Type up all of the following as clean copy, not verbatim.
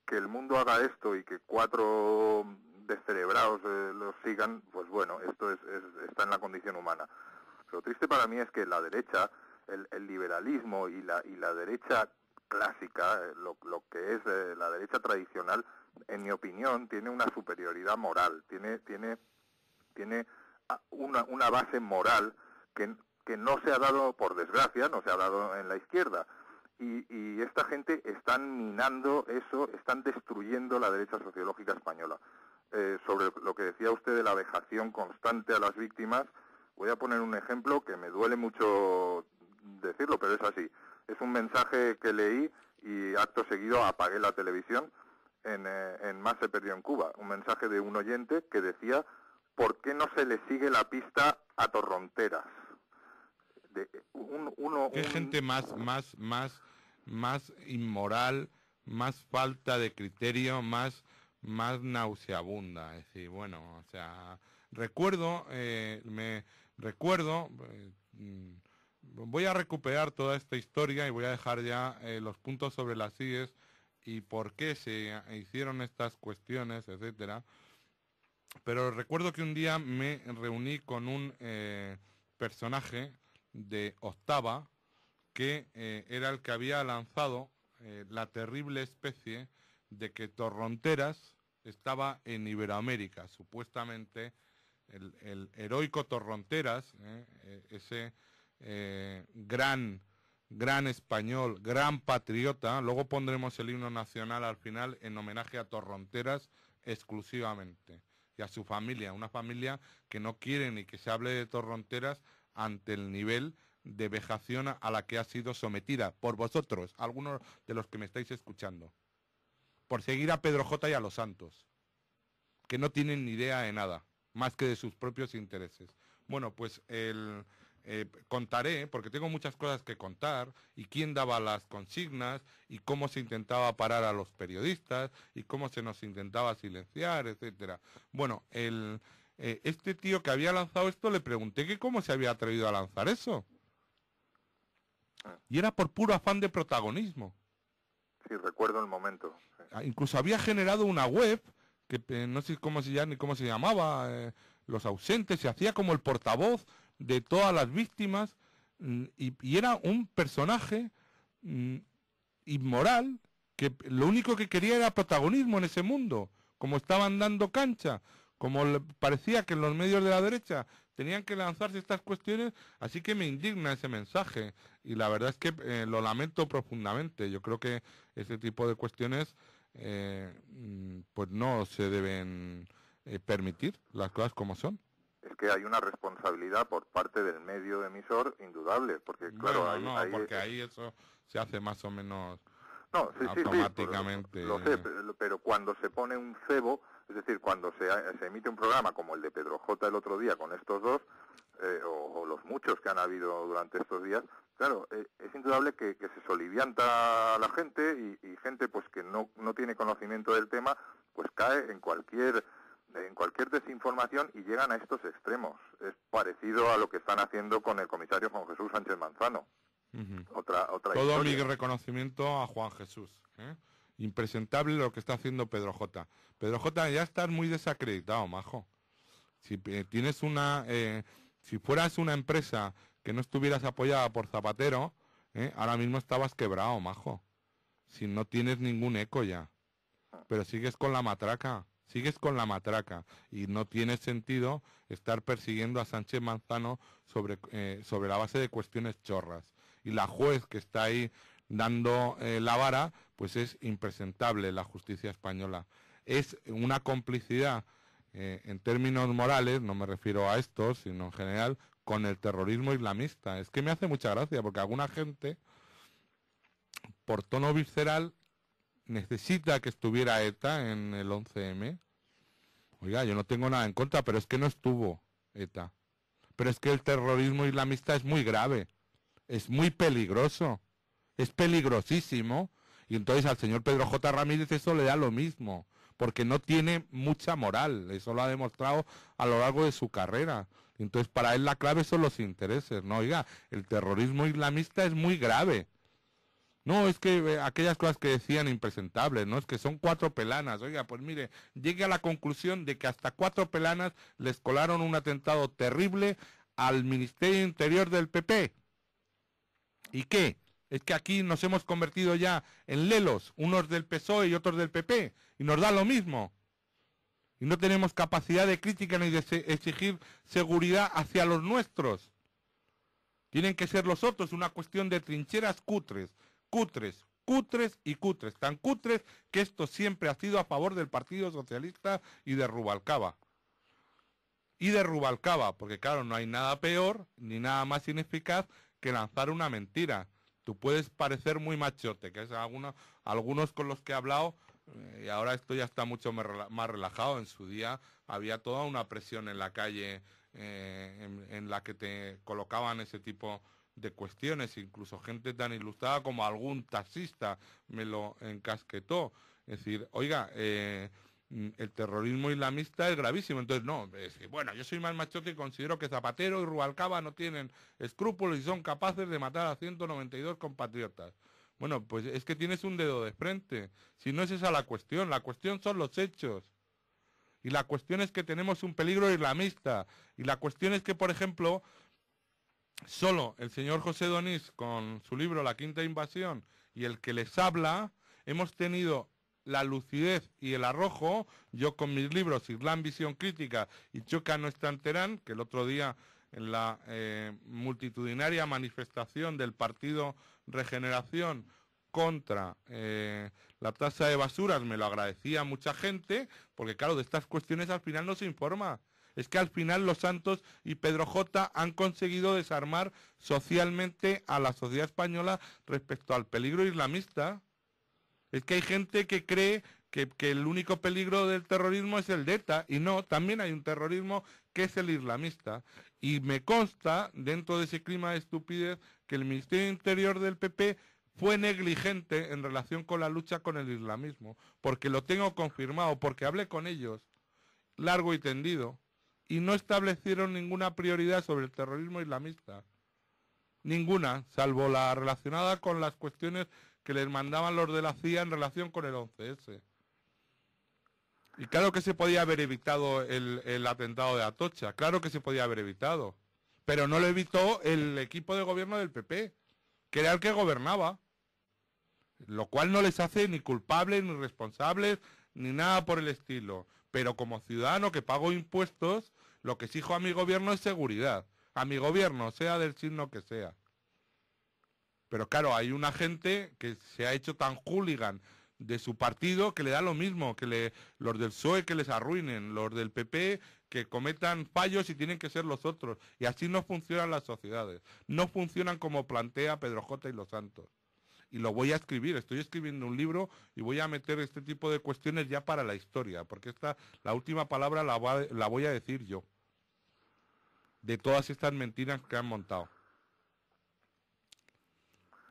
que el mundo haga esto y que 4 descerebrados los sigan, pues bueno, esto está en la condición humana. Lo triste para mí es que la derecha, el liberalismo y la derecha clásica, lo que es la derecha tradicional, en mi opinión, tiene una superioridad moral, tiene una base moral que no se ha dado, por desgracia, no se ha dado en la izquierda. Y esta gente están minando eso, están destruyendo la derecha sociológica española. Sobre lo que decía usted de la vejación constante a las víctimas, voy a poner un ejemplo que me duele mucho decirlo, pero es así. Es un mensaje que leí y acto seguido apagué la televisión en Más se perdió en Cuba. Un mensaje de un oyente que decía: ¿por qué no se le sigue la pista a Torronteras? ¿Qué gente más inmoral, más falta de criterio, más nauseabunda? Es decir, bueno, o sea, recuerdo, voy a recuperar toda esta historia y voy a dejar ya los puntos sobre las IES y por qué se hicieron estas cuestiones, etcétera. Pero recuerdo que un día me reuní con un personaje de Octava, que era el que había lanzado la terrible especie de que Torronteras estaba en Iberoamérica. Supuestamente el heroico Torronteras, ese gran español, gran patriota. Luego pondremos el himno nacional al final en homenaje a Torronteras exclusivamente y a su familia, una familia que no quiere ni que se hable de Torronteras ante el nivel de vejación a la que ha sido sometida por vosotros, algunos de los que me estáis escuchando, por seguir a Pedro J. y a los santos, que no tienen ni idea de nada, más que de sus propios intereses. Bueno, pues contaré, porque tengo muchas cosas que contar, y quién daba las consignas, y cómo se intentaba parar a los periodistas, y cómo se nos intentaba silenciar, etcétera. Bueno, este tío que había lanzado esto, le pregunté que cómo se había atrevido a lanzar eso. Y era por puro afán de protagonismo. Sí, recuerdo el momento. Sí. Incluso había generado una web, que no sé cómo se llamaba, Los Ausentes, se hacía como el portavoz de todas las víctimas, y era un personaje inmoral, que lo único que quería era protagonismo en ese mundo, como estaban dando cancha, como parecía que en los medios de la derecha tenían que lanzarse estas cuestiones, así que me indigna ese mensaje, y la verdad es que lo lamento profundamente. Yo creo que ese tipo de cuestiones pues no se deben permitir, las cosas como son. Es que hay una responsabilidad por parte del medio emisor indudable, porque claro, bueno, porque ahí eso se hace más o menos automáticamente. Sí, lo sé, pero cuando se pone un cebo, es decir, cuando se emite un programa como el de Pedro J. el otro día con estos dos, o los muchos que han habido durante estos días, claro, es indudable que se solivianta a la gente, y gente pues que no tiene conocimiento del tema, pues cae en cualquier desinformación y llegan a estos extremos. Es parecido a lo que están haciendo con el comisario Juan Jesús Sánchez Manzano. Otra Todo historia. mi reconocimiento a Juan Jesús. Impresentable lo que está haciendo Pedro J. Pedro J, ya estás muy desacreditado, majo. Si tienes si fueras una empresa que no estuvieras apoyada por Zapatero, ahora mismo estabas quebrado, majo. Si no tienes ningún eco ya. Pero sigues con la matraca. Y no tiene sentido estar persiguiendo a Sánchez Manzano sobre la base de cuestiones chorras. Y la juez que está ahí dando la vara, pues es impresentable la justicia española. Es una complicidad en términos morales, no me refiero a estos, sino en general, con el terrorismo islamista. Es que me hace mucha gracia, porque alguna gente, por tono visceral, necesita que estuviera ETA en el 11M. Oiga, yo no tengo nada en contra, pero es que no estuvo ETA. Pero es que el terrorismo islamista es muy grave, es muy peligroso, es peligrosísimo. Y entonces al señor Pedro J. Ramírez eso le da lo mismo, porque no tiene mucha moral, eso lo ha demostrado a lo largo de su carrera. Entonces para él la clave son los intereses, ¿no? Oiga, el terrorismo islamista es muy grave. No, es que aquellas cosas que decían impresentables, ¿no? Es que son 4 pelanas. Oiga, pues mire, llegue a la conclusión de que hasta 4 pelanas les colaron un atentado terrible al Ministerio Interior del PP. ¿Y qué? Es que aquí nos hemos convertido ya en lelos, unos del PSOE y otros del PP, y nos da lo mismo. Y no tenemos capacidad de crítica ni de exigir seguridad hacia los nuestros. Tienen que ser los otros una cuestión de trincheras cutres, cutres, cutres y cutres. Tan cutres que esto siempre ha sido a favor del Partido Socialista y de Rubalcaba. Y de Rubalcaba, porque claro, no hay nada peor ni nada más ineficaz que lanzar una mentira. Tú puedes parecer muy machote, que es algunos con los que he hablado, y ahora esto ya está mucho más relajado. En su día había toda una presión en la calle en la que te colocaban ese tipo de cuestiones, incluso gente tan ilustrada como algún taxista me lo encasquetó. Es decir, oiga, el terrorismo islamista es gravísimo. Entonces, no, bueno, yo soy más machote y considero que Zapatero y Rubalcaba no tienen escrúpulos y son capaces de matar a 192 compatriotas. Bueno, pues es que tienes un dedo de frente. Si no es esa la cuestión son los hechos. Y la cuestión es que tenemos un peligro islamista. Y la cuestión es que, por ejemplo, solo el señor José Donís, con su libro La Quinta Invasión, y el que les habla, hemos tenido la lucidez y el arrojo, yo con mis libros Islam Visión Crítica y Choca no está en Teherán, que el otro día en la multitudinaria manifestación del Partido Regeneración contra la tasa de basuras me lo agradecía mucha gente, porque claro, de estas cuestiones al final no se informa. Es que al final los Santos y Pedro J. han conseguido desarmar socialmente a la sociedad española respecto al peligro islamista. Es que hay gente que cree que el único peligro del terrorismo es el de ETA, y no, también hay un terrorismo que es el islamista. Y me consta, dentro de ese clima de estupidez, que el Ministerio Interior del PP fue negligente en relación con la lucha con el islamismo, porque lo tengo confirmado, porque hablé con ellos, largo y tendido, y no establecieron ninguna prioridad sobre el terrorismo islamista. Ninguna, salvo la relacionada con las cuestiones que les mandaban los de la CIA en relación con el 11S. Y claro que se podía haber evitado el atentado de Atocha, claro que se podía haber evitado, pero no lo evitó el equipo de gobierno del PP, que era el que gobernaba, lo cual no les hace ni culpables, ni responsables, ni nada por el estilo. Pero como ciudadano que pago impuestos, lo que exijo a mi gobierno es seguridad, a mi gobierno, sea del signo que sea. Pero claro, hay una gente que se ha hecho tan hooligan de su partido que le da lo mismo, que los del PSOE que les arruinen, los del PP que cometan fallos y tienen que ser los otros. Y así no funcionan las sociedades. No funcionan como plantea Pedro J. y los Santos. Y lo voy a escribir, estoy escribiendo un libro y voy a meter este tipo de cuestiones ya para la historia, porque la última palabra la voy a decir yo, de todas estas mentiras que han montado.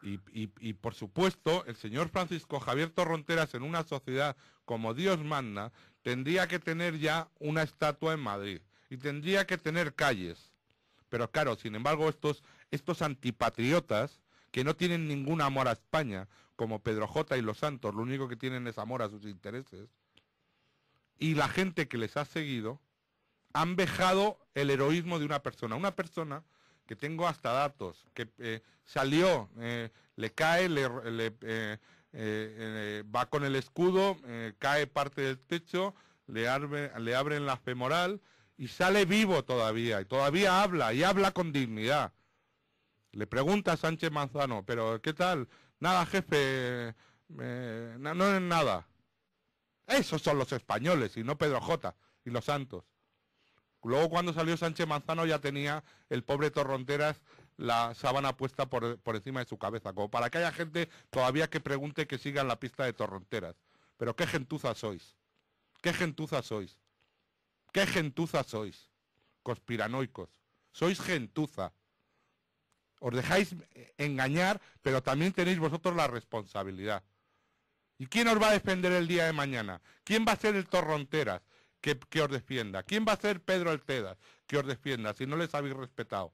Y por supuesto, el señor Francisco Javier Torronteras, en una sociedad como Dios manda, tendría que tener ya una estatua en Madrid y tendría que tener calles. Pero claro, sin embargo, estos antipatriotas, que no tienen ningún amor a España, como Pedro J. y los Santos, lo único que tienen es amor a sus intereses, y la gente que les ha seguido, han vejado el heroísmo de una persona que tengo hasta datos, que salió, le cae, va con el escudo, cae parte del techo, le abren la femoral y sale vivo todavía, y todavía habla, y habla con dignidad. Le pregunta a Sánchez Manzano, pero ¿qué tal? Nada, jefe, no es nada. Esos son los españoles, y no Pedro J. y los Santos. Luego cuando salió Sánchez Manzano ya tenía el pobre Torronteras la sábana puesta por encima de su cabeza, como para que haya gente todavía que pregunte que sigan la pista de Torronteras. Pero qué gentuza sois, qué gentuza sois, qué gentuza sois, conspiranoicos, sois gentuza. Os dejáis engañar, pero también tenéis vosotros la responsabilidad. ¿Y quién os va a defender el día de mañana? ¿Quién va a ser el Torronteras que os defienda? ¿Quién va a ser Pedro Altedas que os defienda si no les habéis respetado?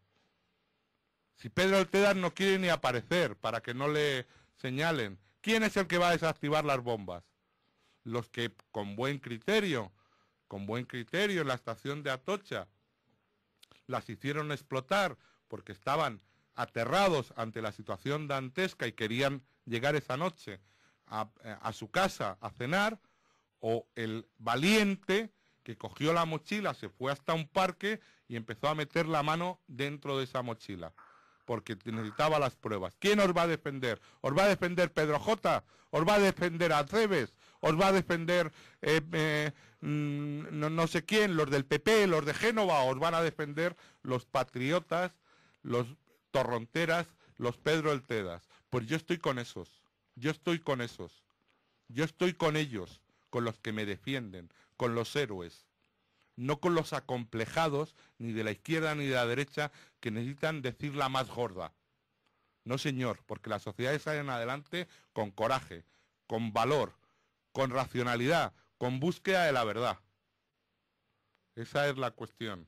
Si Pedro Altedas no quiere ni aparecer para que no le señalen. ¿Quién es el que va a desactivar las bombas? Los que con buen criterio en la estación de Atocha las hicieron explotar porque estaban aterrados ante la situación dantesca y querían llegar esa noche a su casa a cenar, o el valiente que cogió la mochila, se fue hasta un parque y empezó a meter la mano dentro de esa mochila, porque necesitaba las pruebas. ¿Quién os va a defender? ¿Os va a defender Pedro J? ¿Os va a defender Aceves? ¿Os va a defender no sé quién, los del PP, los de Génova? ¿Os van a defender los patriotas, los torronteras, los Pedro el Tedas? Pues yo estoy con esos, yo estoy con esos, yo estoy con ellos, con los que me defienden, con los héroes, no con los acomplejados, ni de la izquierda ni de la derecha, que necesitan decir la más gorda. No, señor, porque las sociedades salen adelante con coraje, con valor, con racionalidad, con búsqueda de la verdad. Esa es la cuestión.